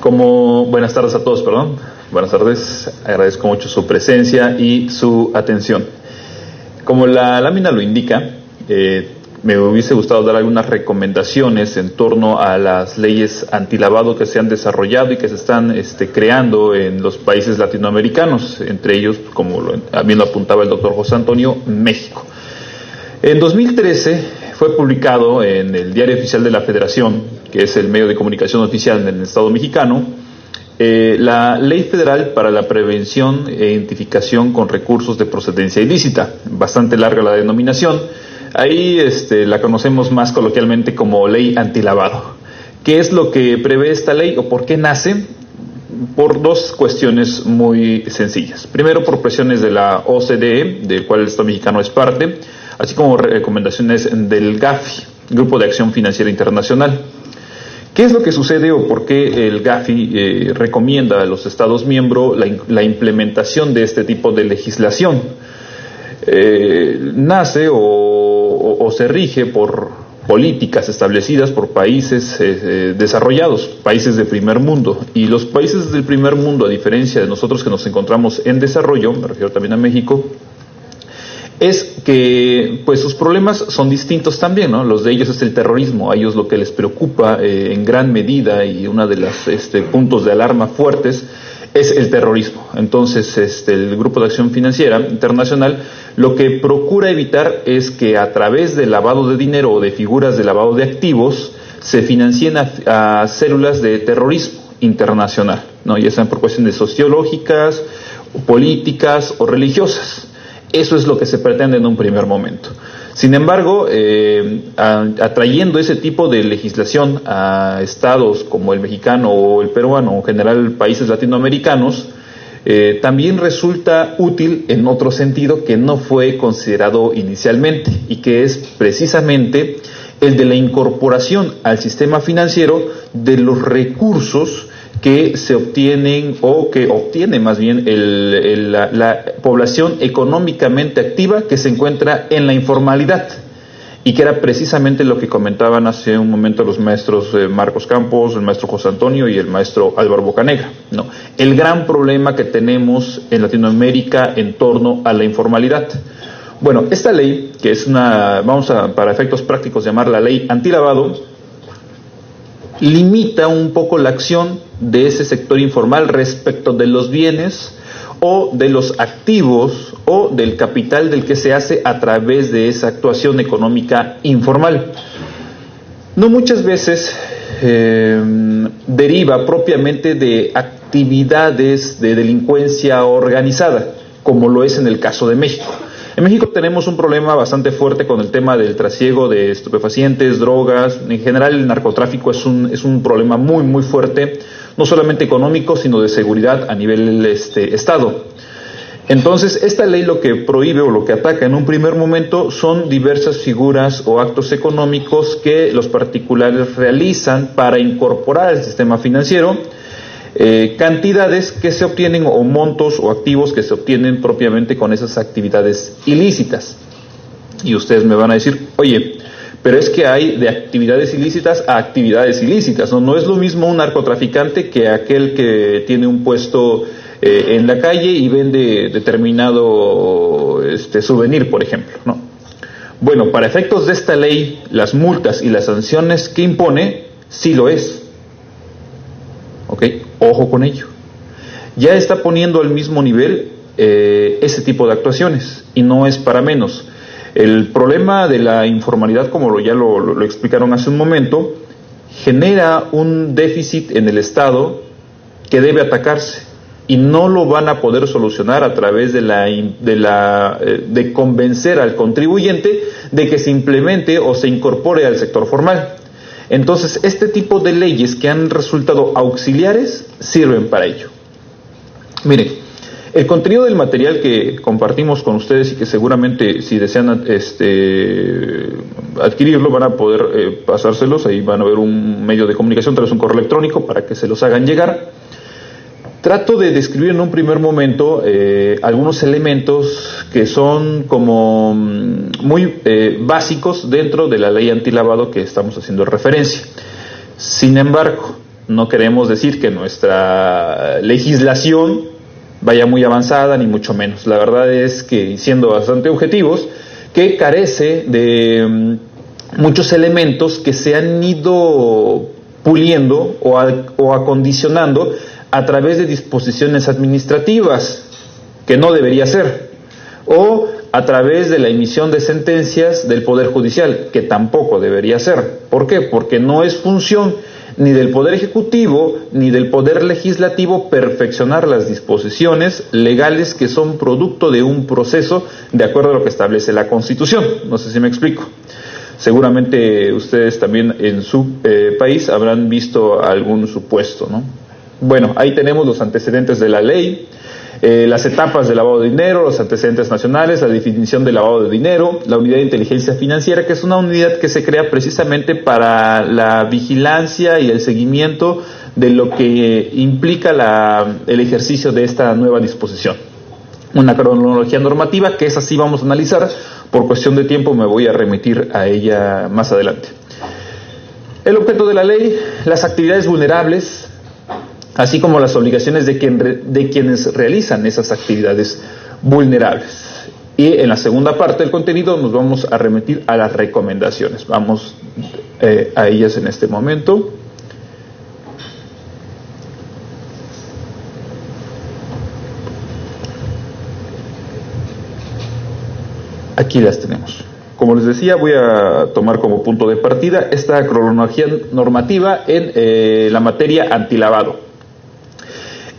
Buenas tardes a todos, perdón. Buenas tardes, agradezco mucho su presencia y su atención. Como la lámina lo indica, me hubiese gustado dar algunas recomendaciones en torno a las leyes antilavado que se han desarrollado y que se están creando en los países latinoamericanos, entre ellos, como bien lo apuntaba el doctor José Antonio, México. En 2013 fue publicado en el Diario Oficial de la Federación, que es el medio de comunicación oficial del Estado mexicano, la Ley Federal para la Prevención e Identificación con Recursos de Procedencia Ilícita, bastante larga la denominación. Ahí la conocemos más coloquialmente como Ley Antilavado. ¿Qué es lo que prevé esta ley o por qué nace? Por dos cuestiones muy sencillas. Primero, por presiones de la OCDE, del cual el Estado mexicano es parte, así como recomendaciones del GAFI, Grupo de Acción Financiera Internacional. ¿Qué es lo que sucede o por qué el GAFI recomienda a los Estados miembros la implementación de este tipo de legislación? Nace o se rige por políticas establecidas por países desarrollados, países de primer mundo. Y los países del primer mundo, a diferencia de nosotros que nos encontramos en desarrollo, me refiero también a México, es que pues sus problemas son distintos también, ¿no? Los de ellos es el terrorismo, a ellos lo que les preocupa en gran medida y uno de los puntos de alarma fuertes es el terrorismo. Entonces el Grupo de Acción Financiera Internacional lo que procura evitar es que a través del lavado de dinero o de figuras de lavado de activos se financien a células de terrorismo internacional, ¿no? Ya sean por cuestiones sociológicas, políticas o religiosas. Eso es lo que se pretende en un primer momento. Sin embargo, atrayendo ese tipo de legislación a estados como el mexicano o el peruano, o en general países latinoamericanos, también resulta útil en otro sentido que no fue considerado inicialmente y que es precisamente el de la incorporación al sistema financiero de los recursos que se obtienen o que obtiene más bien la población económicamente activa que se encuentra en la informalidad y que era precisamente lo que comentaban hace un momento los maestros Marcos Campos, el maestro José Antonio y el maestro Álvaro Bocanegra, ¿no? El gran problema que tenemos en Latinoamérica en torno a la informalidad. Bueno, esta ley, que es para efectos prácticos llamarla ley antilavado, limita un poco la acción de ese sector informal respecto de los bienes o de los activos o del capital del que se hace a través de esa actuación económica informal. No muchas veces deriva propiamente de actividades de delincuencia organizada, como lo es en el caso de México. En México tenemos un problema bastante fuerte con el tema del trasiego de estupefacientes, drogas. En general el narcotráfico es un problema muy muy fuerte, no solamente económico, sino de seguridad a nivel estado. Entonces, esta ley lo que prohíbe o lo que ataca en un primer momento son diversas figuras o actos económicos que los particulares realizan para incorporar al sistema financiero cantidades que se obtienen o montos o activos que se obtienen propiamente con esas actividades ilícitas. Y ustedes me van a decir, oye, pero es que hay de actividades ilícitas a actividades ilícitas, ¿no? No es lo mismo un narcotraficante que aquel que tiene un puesto en la calle y vende determinado souvenir, por ejemplo, ¿no? Bueno, para efectos de esta ley, las multas y las sanciones que impone, sí lo es. ¿Ok? Ojo con ello. Ya está poniendo al mismo nivel ese tipo de actuaciones y no es para menos. El problema de la informalidad, como ya lo explicaron hace un momento, genera un déficit en el Estado que debe atacarse y no lo van a poder solucionar a través de convencer al contribuyente de que se implemente o se incorpore al sector formal. Entonces, este tipo de leyes que han resultado auxiliares sirven para ello. Miren, el contenido del material que compartimos con ustedes y que seguramente si desean adquirirlo van a poder pasárselos, ahí van a ver un medio de comunicación, tal vez un correo electrónico para que se los hagan llegar. Trato de describir en un primer momento algunos elementos que son como muy básicos dentro de la ley antilavado que estamos haciendo referencia. Sin embargo, No queremos decir que nuestra legislación vaya muy avanzada, ni mucho menos. La verdad es que, siendo bastante objetivos, que carece de muchos elementos que se han ido puliendo o acondicionando a través de disposiciones administrativas, que no debería ser, o a través de la emisión de sentencias del Poder Judicial, que tampoco debería ser. ¿Por qué? Porque no es función ni del Poder Ejecutivo ni del Poder Legislativo perfeccionar las disposiciones legales que son producto de un proceso de acuerdo a lo que establece la Constitución. No sé si me explico. Seguramente ustedes también en su país habrán visto algún supuesto, ¿no? Bueno, ahí tenemos los antecedentes de la ley, las etapas de lavado de dinero, los antecedentes nacionales, la definición de lavado de dinero, la unidad de inteligencia financiera, que es una unidad que se crea precisamente para la vigilancia y el seguimiento de lo que implica el ejercicio de esta nueva disposición. Una cronología normativa, que esa sí vamos a analizar, por cuestión de tiempo me voy a remitir a ella más adelante. El objeto de la ley, las actividades vulnerables, así como las obligaciones de quienes realizan esas actividades vulnerables. Y en la segunda parte del contenido nos vamos a remitir a las recomendaciones. Vamos a ellas en este momento. Aquí las tenemos. Como les decía, voy a tomar como punto de partida esta cronología normativa en la materia antilavado.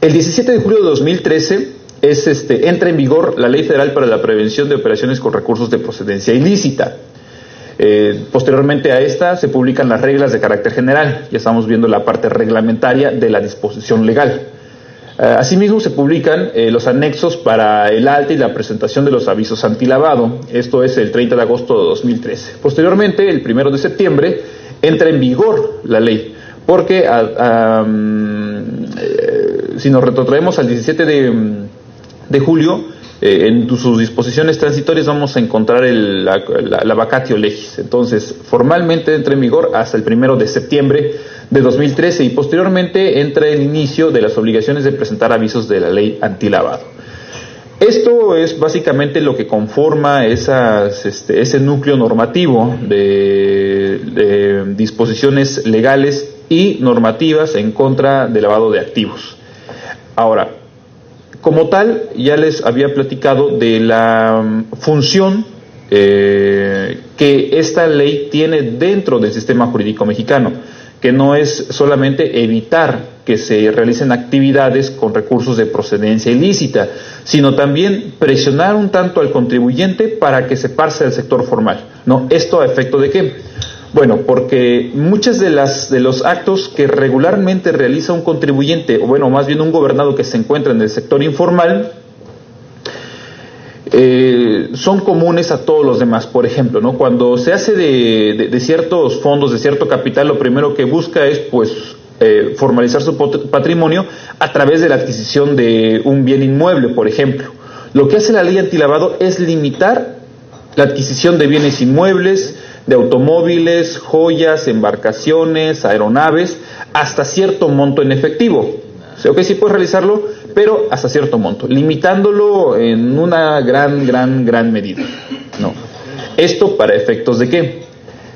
El 17 de julio de 2013 entra en vigor la Ley Federal para la Prevención de Operaciones con Recursos de Procedencia Ilícita. Posteriormente a esta se publican las reglas de carácter general. Ya estamos viendo la parte reglamentaria de la disposición legal. Asimismo se publican los anexos para el alta y la presentación de los avisos antilavado. Esto es el 30 de agosto de 2013. Posteriormente, el 1 de septiembre, entra en vigor la ley, porque si nos retrotraemos al 17 de julio, en sus disposiciones transitorias vamos a encontrar la vacatio legis. Entonces, formalmente entra en vigor hasta el 1 de septiembre de 2013 y posteriormente entra el inicio de las obligaciones de presentar avisos de la ley antilavado. Esto es básicamente lo que conforma ese núcleo normativo de disposiciones legales y normativas en contra del lavado de activos. Ahora, como tal, ya les había platicado de la función que esta ley tiene dentro del sistema jurídico mexicano, que no es solamente evitar que se realicen actividades con recursos de procedencia ilícita, sino también presionar un tanto al contribuyente para que se pase al sector formal, ¿no? ¿Esto a efecto de qué? Bueno, porque muchos de los actos que regularmente realiza un contribuyente, o bueno, más bien un gobernado que se encuentra en el sector informal, son comunes a todos los demás. Por ejemplo, ¿no? Cuando se hace de ciertos fondos, de cierto capital, lo primero que busca es formalizar su patrimonio a través de la adquisición de un bien inmueble, por ejemplo. Lo que hace la ley antilavado es limitar la adquisición de bienes inmuebles, de automóviles, joyas, embarcaciones, aeronaves, hasta cierto monto en efectivo. Ok, sí puedes realizarlo, pero hasta cierto monto, limitándolo en una gran medida, ¿no? Esto para efectos ¿de qué?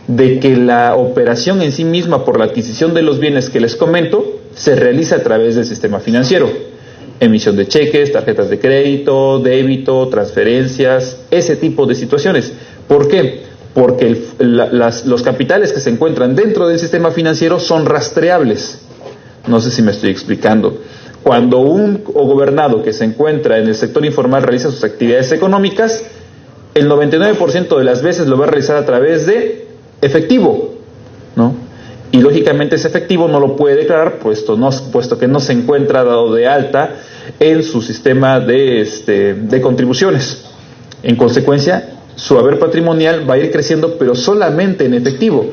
De que la operación en sí misma por la adquisición de los bienes que les comento se realiza a través del sistema financiero. Emisión de cheques, tarjetas de crédito, débito, transferencias, ese tipo de situaciones. ¿Por qué? Porque los capitales que se encuentran dentro del sistema financiero son rastreables. No sé si me estoy explicando. Cuando un gobernado que se encuentra en el sector informal realiza sus actividades económicas, el 99% de las veces lo va a realizar a través de efectivo, ¿no? Y lógicamente ese efectivo no lo puede declarar puesto que no se encuentra dado de alta en su sistema de contribuciones. En consecuencia, su haber patrimonial va a ir creciendo, pero solamente en efectivo.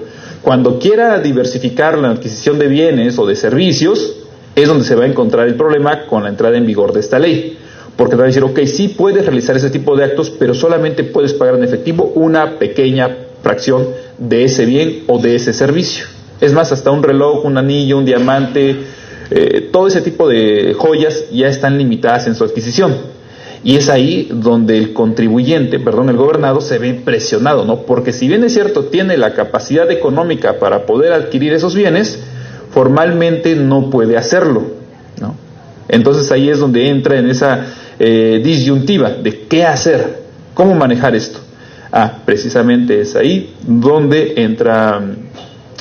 Cuando quiera diversificar la adquisición de bienes o de servicios, es donde se va a encontrar el problema con la entrada en vigor de esta ley. Porque te va a decir, ok, sí puedes realizar ese tipo de actos, pero solamente puedes pagar en efectivo una pequeña fracción de ese bien o de ese servicio. Es más, hasta un reloj, un anillo, un diamante, todo ese tipo de joyas ya están limitadas en su adquisición. Y es ahí donde el gobernado se ve presionado, ¿no? Porque si bien es cierto, tiene la capacidad económica para poder adquirir esos bienes, formalmente no puede hacerlo, ¿no? Entonces ahí es donde entra en esa disyuntiva de qué hacer, cómo manejar esto. Precisamente es ahí donde entra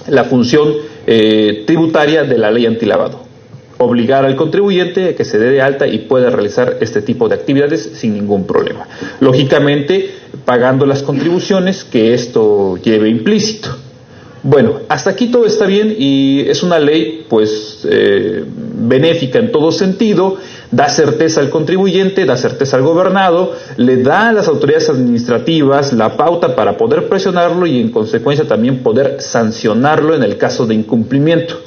la función tributaria de la ley antilavado. Obligar al contribuyente a que se dé de alta y pueda realizar este tipo de actividades sin ningún problema. Lógicamente, pagando las contribuciones que esto lleve implícito. Bueno, hasta aquí todo está bien y es una ley, pues, benéfica en todo sentido, da certeza al contribuyente, da certeza al gobernado, le da a las autoridades administrativas la pauta para poder presionarlo y en consecuencia también poder sancionarlo en el caso de incumplimiento.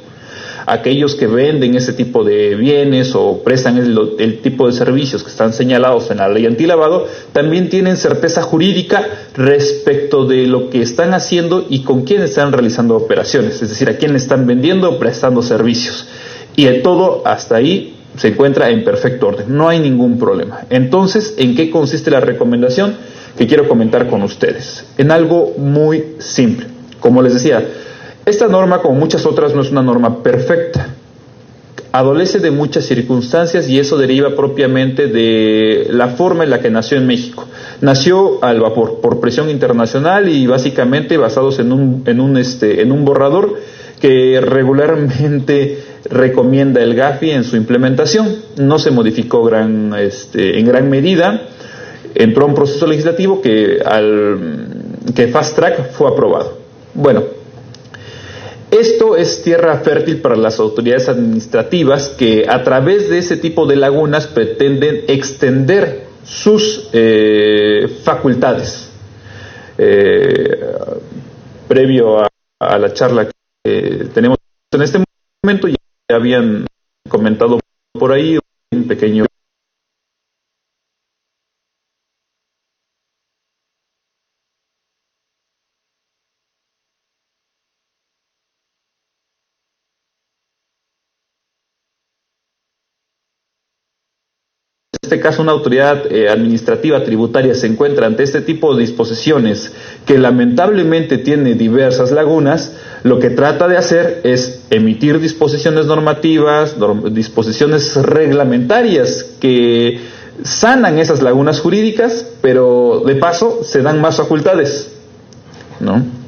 Aquellos que venden ese tipo de bienes o prestan el tipo de servicios que están señalados en la ley antilavado, también tienen certeza jurídica respecto de lo que están haciendo y con quién están realizando operaciones, es decir, a quién están vendiendo o prestando servicios. Y de todo hasta ahí se encuentra en perfecto orden, no hay ningún problema. Entonces, ¿en qué consiste la recomendación que quiero comentar con ustedes? En algo muy simple. Como les decía, esta norma, como muchas otras, no es una norma perfecta. Adolece de muchas circunstancias y eso deriva propiamente de la forma en la que nació en México. Nació al vapor, por presión internacional y básicamente basados en un borrador que regularmente recomienda el Gafi en su implementación. No se modificó en gran medida. Entró a un proceso legislativo que fast track fue aprobado. Bueno, esto es tierra fértil para las autoridades administrativas que a través de ese tipo de lagunas pretenden extender sus facultades. Previo a la charla que tenemos en este momento, ya habían comentado por ahí un pequeño caso una autoridad administrativa tributaria se encuentra ante este tipo de disposiciones que lamentablemente tiene diversas lagunas, lo que trata de hacer es emitir disposiciones normativas, disposiciones reglamentarias que sanan esas lagunas jurídicas, pero de paso se dan más facultades, ¿no?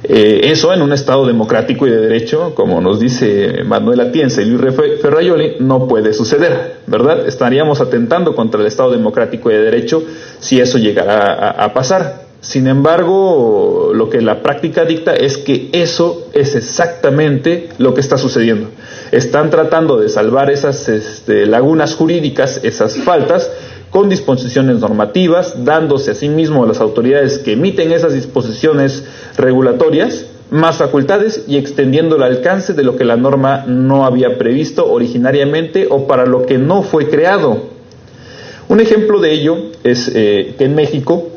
Eso en un Estado democrático y de derecho, como nos dice Manuel Atienza y Luis Ferraioli, no puede suceder, ¿verdad? Estaríamos atentando contra el Estado democrático y de derecho si eso llegara a pasar. Sin embargo, lo que la práctica dicta es que eso es exactamente lo que está sucediendo. Están tratando de salvar esas lagunas jurídicas, esas faltas, con disposiciones normativas, dándose a sí mismo a las autoridades que emiten esas disposiciones regulatorias más facultades y extendiendo el alcance de lo que la norma no había previsto originariamente o para lo que no fue creado. Un ejemplo de ello es que en México,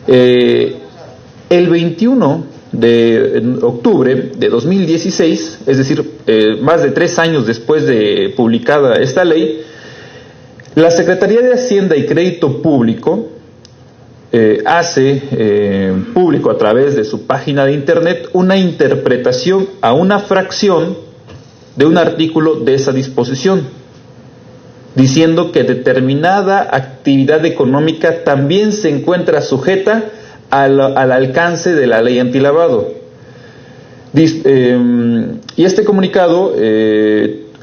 el 21 de octubre de 2016, es decir, más de 3 años después de publicada esta ley, la Secretaría de Hacienda y Crédito Público hace público a través de su página de internet una interpretación a una fracción de un artículo de esa disposición, diciendo que determinada actividad económica también se encuentra sujeta al alcance de la ley antilavado. Y este comunicado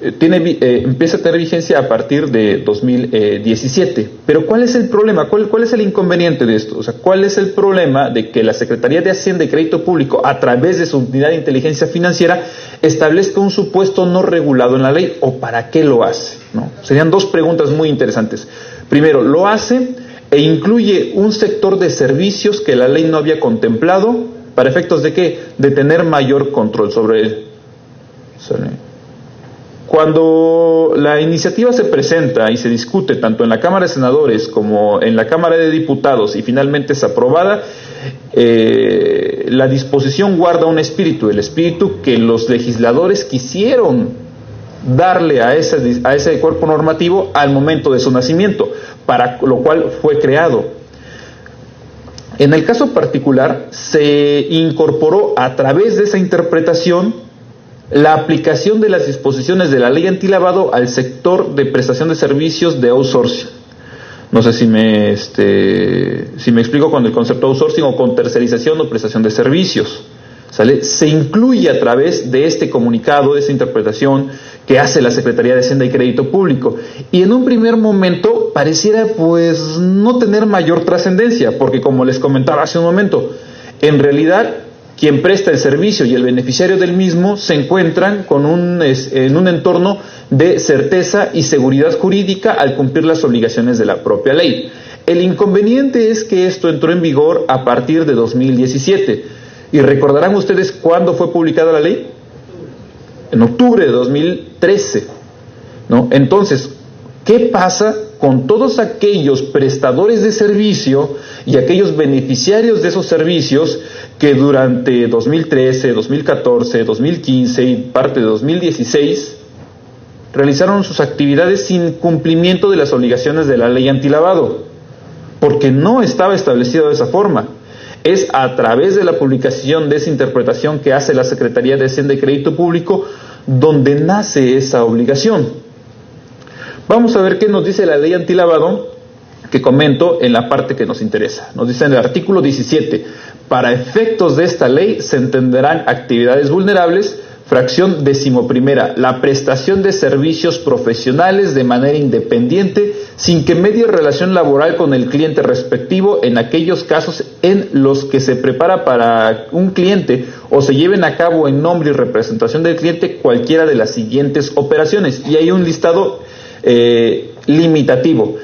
empieza a tener vigencia a partir de 2017. Pero ¿cuál es el problema? ¿Cuál es el inconveniente de esto? O sea, ¿cuál es el problema de que la Secretaría de Hacienda y Crédito Público, a través de su unidad de inteligencia financiera, establezca un supuesto no regulado en la ley? ¿O para qué lo hace? ¿No? Serían 2 preguntas muy interesantes. Primero, ¿lo hace e incluye un sector de servicios que la ley no había contemplado? ¿Para efectos de qué? De tener mayor control sobre él. Cuando la iniciativa se presenta y se discute tanto en la Cámara de Senadores como en la Cámara de Diputados y finalmente es aprobada, la disposición guarda un espíritu, el espíritu que los legisladores quisieron darle a ese cuerpo normativo al momento de su nacimiento, para lo cual fue creado. En el caso particular, se incorporó a través de esa interpretación la aplicación de las disposiciones de la ley antilavado al sector de prestación de servicios de outsourcing. No sé si me explico con el concepto de outsourcing o con tercerización o prestación de servicios. ¿Sale? Se incluye a través de este comunicado, de esta interpretación que hace la Secretaría de Hacienda y Crédito Público. Y en un primer momento pareciera pues no tener mayor trascendencia, porque como les comentaba hace un momento, en realidad quien presta el servicio y el beneficiario del mismo se encuentran en un entorno de certeza y seguridad jurídica al cumplir las obligaciones de la propia ley. El inconveniente es que esto entró en vigor a partir de 2017. ¿Y recordarán ustedes cuándo fue publicada la ley? En octubre de 2013, ¿no? Entonces, ¿qué pasa con todos aquellos prestadores de servicio y aquellos beneficiarios de esos servicios que durante 2013, 2014, 2015 y parte de 2016 realizaron sus actividades sin cumplimiento de las obligaciones de la ley antilavado? Porque no estaba establecido de esa forma. Es a través de la publicación de esa interpretación que hace la Secretaría de Hacienda y Crédito Público donde nace esa obligación. Vamos a ver qué nos dice la ley antilavado, que comento en la parte que nos interesa. Nos dice en el artículo 17, para efectos de esta ley se entenderán actividades vulnerables, fracción 11ª, la prestación de servicios profesionales de manera independiente sin que medie relación laboral con el cliente respectivo en aquellos casos en los que se prepara para un cliente o se lleven a cabo en nombre y representación del cliente cualquiera de las siguientes operaciones. Y hay un listado limitativo.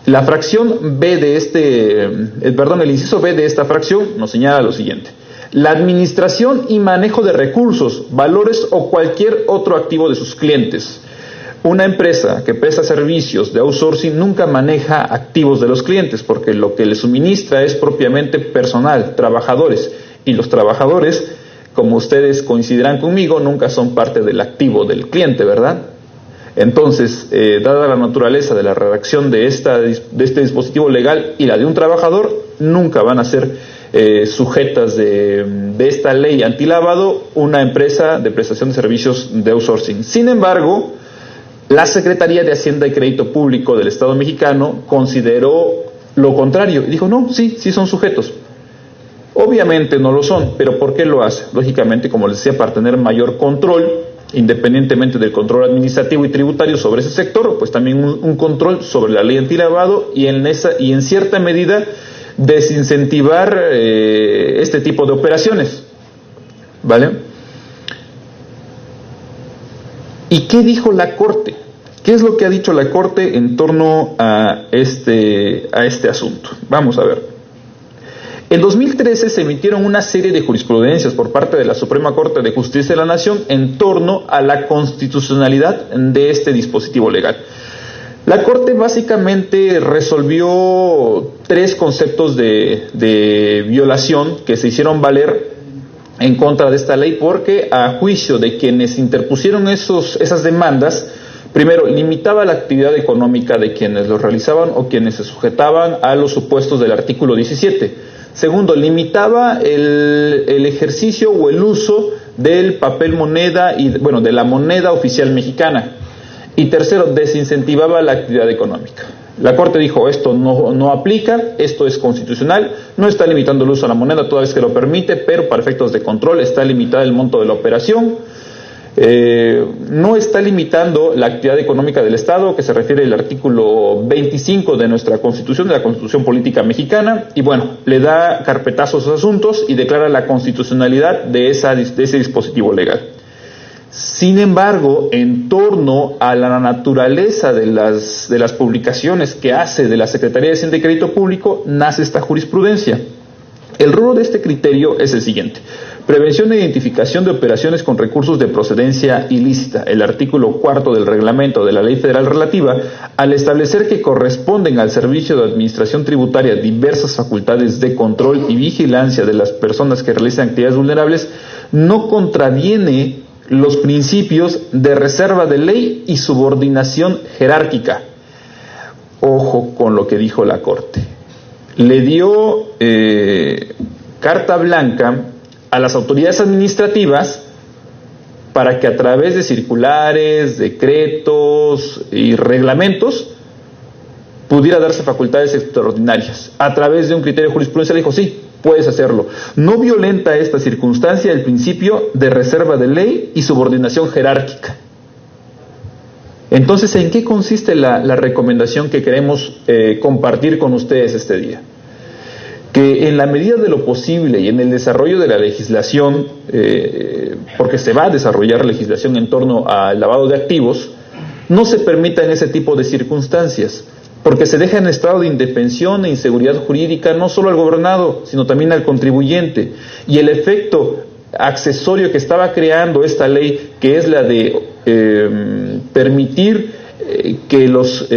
La fracción B de el inciso B de esta fracción nos señala lo siguiente: la administración y manejo de recursos, valores o cualquier otro activo de sus clientes. Una empresa que presta servicios de outsourcing nunca maneja activos de los clientes, porque lo que le suministra es propiamente personal, trabajadores, y los trabajadores, como ustedes coincidirán conmigo, nunca son parte del activo del cliente, ¿verdad? Entonces, dada la naturaleza de la redacción de este dispositivo legal y la de un trabajador, nunca van a ser sujetas de esta ley antilavado una empresa de prestación de servicios de outsourcing. Sin embargo, la Secretaría de Hacienda y Crédito Público del Estado mexicano consideró lo contrario y dijo, no, sí son sujetos. Obviamente no lo son, pero ¿por qué lo hace? Lógicamente, como les decía, para tener mayor control, independientemente del control administrativo y tributario sobre ese sector, pues también un control sobre la ley antilavado y en cierta medida desincentivar este tipo de operaciones, ¿vale? ¿Y qué dijo la Corte? ¿Qué es lo que ha dicho la Corte en torno a este asunto? Vamos a ver. En 2013 se emitieron una serie de jurisprudencias por parte de la Suprema Corte de Justicia de la Nación en torno a la constitucionalidad de este dispositivo legal. La Corte básicamente resolvió 3 conceptos de violación que se hicieron valer en contra de esta ley, porque a juicio de quienes interpusieron esas demandas, primero, limitaba la actividad económica de quienes lo realizaban o quienes se sujetaban a los supuestos del artículo 17. Segundo, limitaba el ejercicio o el uso del papel moneda de la moneda oficial mexicana. Y tercero, desincentivaba la actividad económica. La Corte dijo, esto no aplica, esto es constitucional, no está limitando el uso de la moneda toda vez que lo permite, pero para efectos de control está limitada el monto de la operación, no está limitando la actividad económica del Estado, que se refiere al artículo 25 de nuestra Constitución, de la Constitución Política Mexicana, y bueno, le da carpetazo a esos asuntos y declara la constitucionalidad de ese dispositivo legal. Sin embargo, en torno a la naturaleza de las publicaciones que hace de la Secretaría de Hacienda y Crédito Público, nace esta jurisprudencia. El rubro de este criterio es el siguiente. Prevención e identificación de operaciones con recursos de procedencia ilícita. El artículo 4 del reglamento de la Ley Federal relativa, al establecer que corresponden al Servicio de Administración Tributaria diversas facultades de control y vigilancia de las personas que realizan actividades vulnerables, no contraviene los principios de reserva de ley y subordinación jerárquica. Ojo con lo que dijo la Corte. Le dio carta blanca a las autoridades administrativas para que a través de circulares, decretos y reglamentos pudiera darse facultades extraordinarias. A través de un criterio jurisprudencial dijo, sí, puedes hacerlo. No violenta esta circunstancia el principio de reserva de ley y subordinación jerárquica. Entonces, ¿en qué consiste la recomendación que queremos compartir con ustedes este día? Que en la medida de lo posible y en el desarrollo de la legislación, porque se va a desarrollar legislación en torno al lavado de activos, no se permitan ese tipo de circunstancias, porque se deja en estado de indefensión e inseguridad jurídica no solo al gobernado, sino también al contribuyente. Y el efecto accesorio que estaba creando esta ley, que es la de permitir que los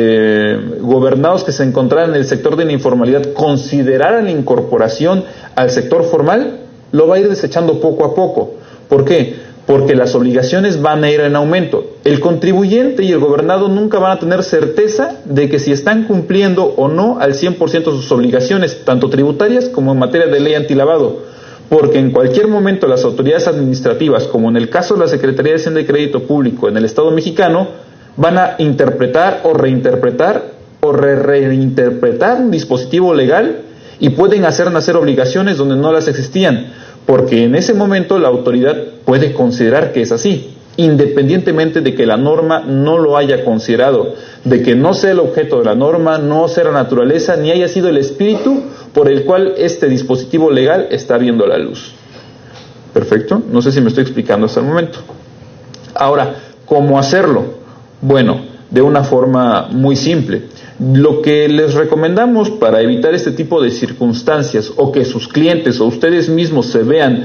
gobernados que se encontraran en el sector de la informalidad consideraran la incorporación al sector formal, lo va a ir desechando poco a poco. ¿Por qué? Porque las obligaciones van a ir en aumento. El contribuyente y el gobernado nunca van a tener certeza de que si están cumpliendo o no al 100% sus obligaciones, tanto tributarias como en materia de ley antilavado. Porque en cualquier momento las autoridades administrativas, como en el caso de la Secretaría de Hacienda y Crédito Público en el Estado mexicano, van a interpretar o reinterpretar o reinterpretar un dispositivo legal y pueden hacer nacer obligaciones donde no las existían, porque en ese momento la autoridad puede considerar que es así, independientemente de que la norma no lo haya considerado, de que no sea el objeto de la norma, no sea la naturaleza, ni haya sido el espíritu por el cual este dispositivo legal está viendo la luz. ¿Perfecto? No sé si me estoy explicando hasta el momento. Ahora, ¿cómo hacerlo? Bueno, de una forma muy simple. Lo que les recomendamos para evitar este tipo de circunstancias o que sus clientes o ustedes mismos se vean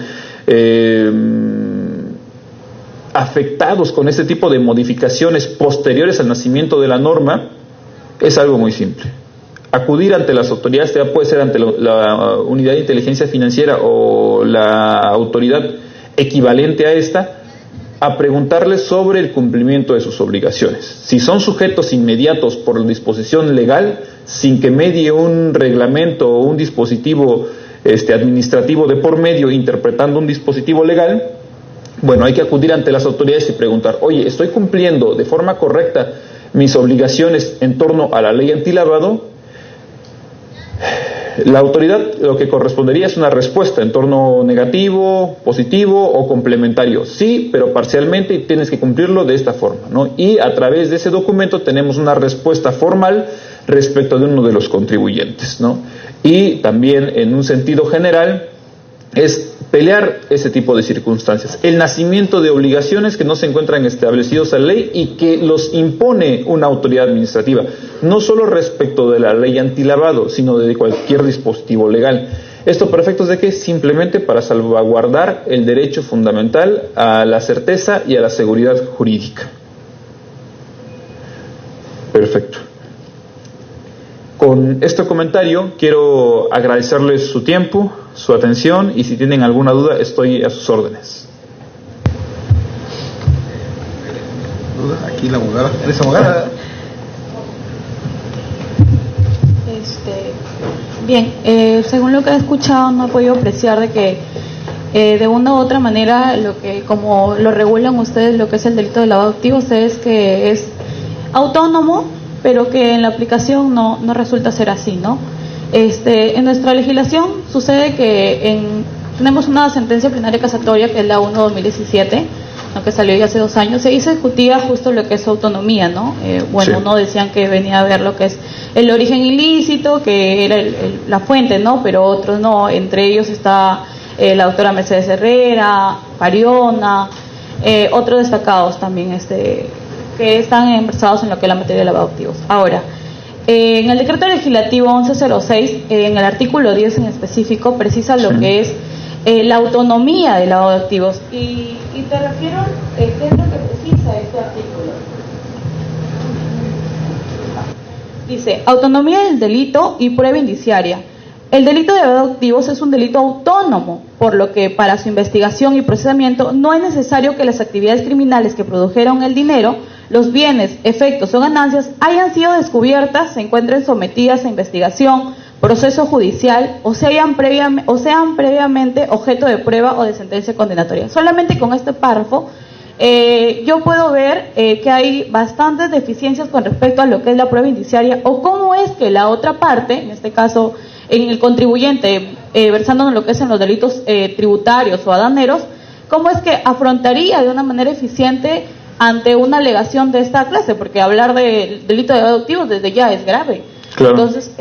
afectados con este tipo de modificaciones posteriores al nacimiento de la norma es algo muy simple. Acudir ante las autoridades, ya puede ser ante la unidad de inteligencia financiera o la autoridad equivalente a esta, a preguntarles sobre el cumplimiento de sus obligaciones. Si son sujetos inmediatos por disposición legal, sin que medie un reglamento o un dispositivo administrativo de por medio interpretando un dispositivo legal, bueno, hay que acudir ante las autoridades y preguntar, oye, ¿estoy cumpliendo de forma correcta mis obligaciones en torno a la ley antilavado? La autoridad lo que correspondería es una respuesta en torno negativo, positivo o complementario. Sí, pero parcialmente y tienes que cumplirlo de esta forma, ¿no? Y a través de ese documento tenemos una respuesta formal respecto de uno de los contribuyentes, ¿no? Y también en un sentido general es pelear ese tipo de circunstancias. El nacimiento de obligaciones que no se encuentran establecidos en la ley y que los impone una autoridad administrativa, no solo respecto de la ley antilavado, sino de cualquier dispositivo legal. ¿Esto para efectos de qué? Simplemente para salvaguardar el derecho fundamental a la certeza y a la seguridad jurídica. Perfecto. Con este comentario quiero agradecerles su tiempo, su atención y si tienen alguna duda estoy a sus órdenes. Aquí la abogada, ¿eres abogada? Bien, según lo que he escuchado no he podido apreciar de que de una u otra manera lo que como lo regulan ustedes lo que es el delito de lavado de activos es que es autónomo, pero que en la aplicación no resulta ser así, ¿no? En nuestra legislación sucede que tenemos una sentencia plenaria casatoria que es la 1/2017, ¿no? Que salió ya hace 2 años, se discutía justo lo que es su autonomía, ¿no? Sí. Uno decían que venía a ver lo que es el origen ilícito, que era la fuente, ¿no? Pero otros no, entre ellos está la doctora Mercedes Herrera, Pariona, otros destacados también que están basados en lo que es la materia de lavado de activos. Ahora, en el decreto legislativo 1106, en el artículo 10 en específico, precisa lo que es la autonomía del lavado de activos. Y te refiero, ¿qué es lo que precisa este artículo? Dice, autonomía del delito y prueba indiciaria. El delito de lavado de activos es un delito autónomo, por lo que para su investigación y procesamiento no es necesario que las actividades criminales que produjeron el dinero, los bienes, efectos o ganancias hayan sido descubiertas, se encuentren sometidas a investigación, proceso judicial o sean previamente objeto de prueba o de sentencia condenatoria. Solamente con este párrafo yo puedo ver que hay bastantes deficiencias con respecto a lo que es la prueba indiciaria o cómo es que la otra parte, en este caso en el contribuyente, versándonos en lo que es en los delitos tributarios o aduaneros, cómo es que afrontaría de una manera eficiente ante una alegación de esta clase, porque hablar de delito de lavado de activos desde ya es grave. Claro. Entonces,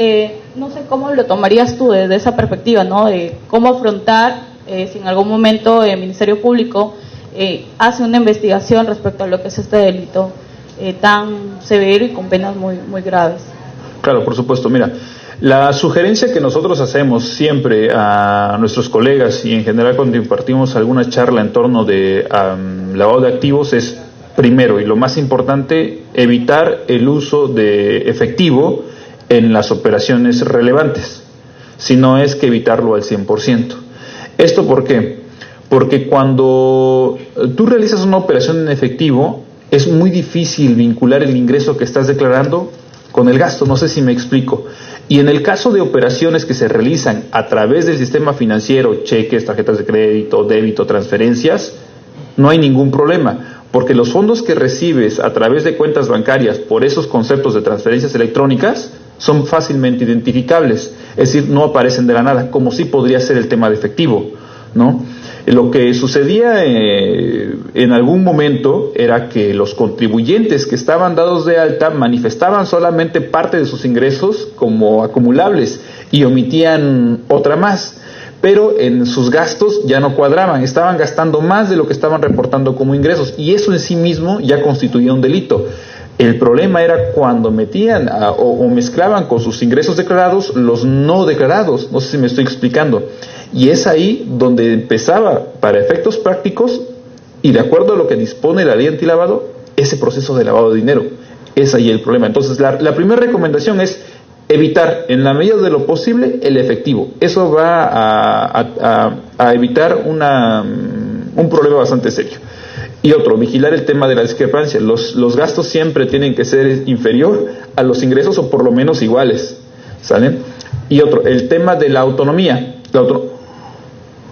no sé cómo lo tomarías tú desde esa perspectiva, ¿no? De cómo afrontar si en algún momento el Ministerio Público hace una investigación respecto a lo que es este delito tan severo y con penas muy, muy graves. Claro, por supuesto. Mira, la sugerencia que nosotros hacemos siempre a nuestros colegas y en general cuando impartimos alguna charla en torno de lavado de activos es, primero y lo más importante, evitar el uso de efectivo en las operaciones relevantes, si no es que evitarlo al 100%. ¿Esto por qué? Porque cuando tú realizas una operación en efectivo, es muy difícil vincular el ingreso que estás declarando con el gasto, no sé si me explico. Y en el caso de operaciones que se realizan a través del sistema financiero, cheques, tarjetas de crédito, débito, transferencias, no hay ningún problema, porque los fondos que recibes a través de cuentas bancarias por esos conceptos de transferencias electrónicas son fácilmente identificables, es decir, no aparecen de la nada, como sí podría ser el tema de efectivo, ¿no? Lo que sucedía en algún momento era que los contribuyentes que estaban dados de alta manifestaban solamente parte de sus ingresos como acumulables y omitían otra más, pero en sus gastos ya no cuadraban, estaban gastando más de lo que estaban reportando como ingresos y eso en sí mismo ya constituía un delito. El problema era cuando metían o mezclaban con sus ingresos declarados los no declarados, no sé si me estoy explicando. Y es ahí donde empezaba, para efectos prácticos, y de acuerdo a lo que dispone la ley antilavado, ese proceso de lavado de dinero. Es ahí el problema. Entonces, la primera recomendación es evitar, en la medida de lo posible, el efectivo. Eso va a evitar un problema bastante serio. Y otro, vigilar el tema de la discrepancia. Los gastos siempre tienen que ser inferior a los ingresos o por lo menos iguales. ¿Sale? Y otro, el tema de la autonomía.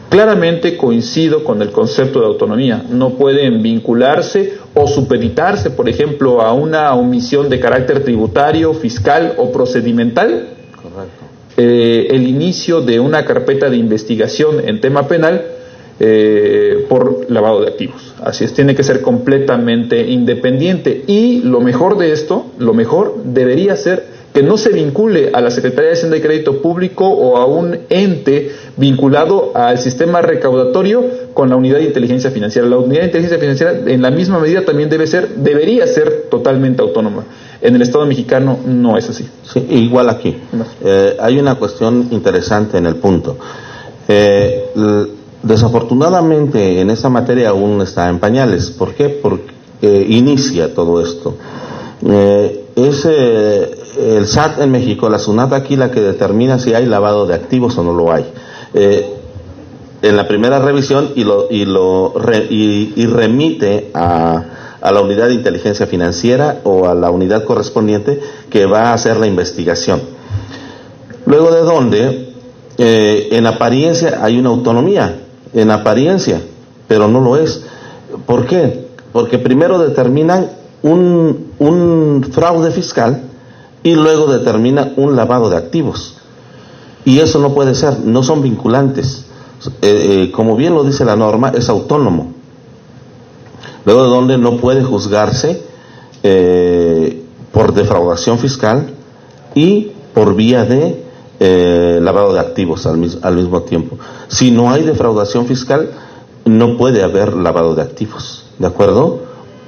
Claramente coincido con el concepto de autonomía. No pueden vincularse o supeditarse, por ejemplo, a una omisión de carácter tributario, fiscal o procedimental. Correcto. El inicio de una carpeta de investigación en tema penal por lavado de activos. Así es, tiene que ser completamente independiente. Y lo mejor de esto, lo mejor debería ser que no se vincule a la Secretaría de Hacienda y Crédito Público o a un ente vinculado al sistema recaudatorio con la unidad de inteligencia financiera. La unidad de inteligencia financiera en la misma medida también debería ser totalmente autónoma. En el Estado mexicano no es así. Sí, igual aquí. Hay una cuestión interesante en el punto. Desafortunadamente en esa materia aún está en pañales. ¿Por qué? Porque inicia todo esto. El SAT en México, la SUNAT aquí la que determina si hay lavado de activos o no lo hay. En la primera revisión y remite a la unidad de inteligencia financiera o a la unidad correspondiente que va a hacer la investigación. Luego de donde, en apariencia hay una autonomía, en apariencia, pero no lo es. ¿Por qué? Porque primero determinan un fraude fiscal y luego determina un lavado de activos. Y eso no puede ser, no son vinculantes. Como bien lo dice la norma, es autónomo. Luego de donde no puede juzgarse por defraudación fiscal y por vía de lavado de activos al mismo tiempo. Si no hay defraudación fiscal, no puede haber lavado de activos, ¿de acuerdo?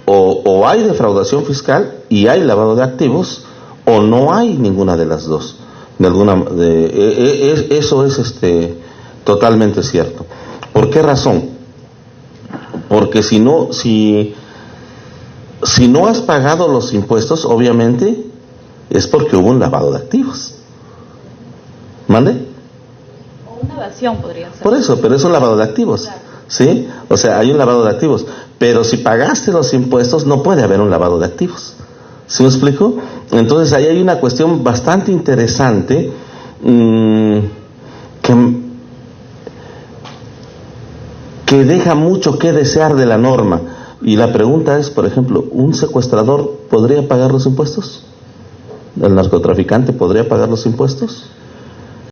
O hay defraudación fiscal y hay lavado de activos, o no hay ninguna de las dos. Eso es totalmente cierto. ¿Por qué razón? Porque si no has pagado los impuestos, obviamente es porque hubo un lavado de activos. ¿Mande? O una evasión podría ser. Por eso, pero es un lavado de activos. Claro. ¿Sí? O sea, hay un lavado de activos. Pero si pagaste los impuestos, no puede haber un lavado de activos. ¿Sí me explico? Entonces ahí hay una cuestión bastante interesante que deja mucho que desear de la norma. Y la pregunta es, por ejemplo, ¿un secuestrador podría pagar los impuestos? ¿El narcotraficante podría pagar los impuestos?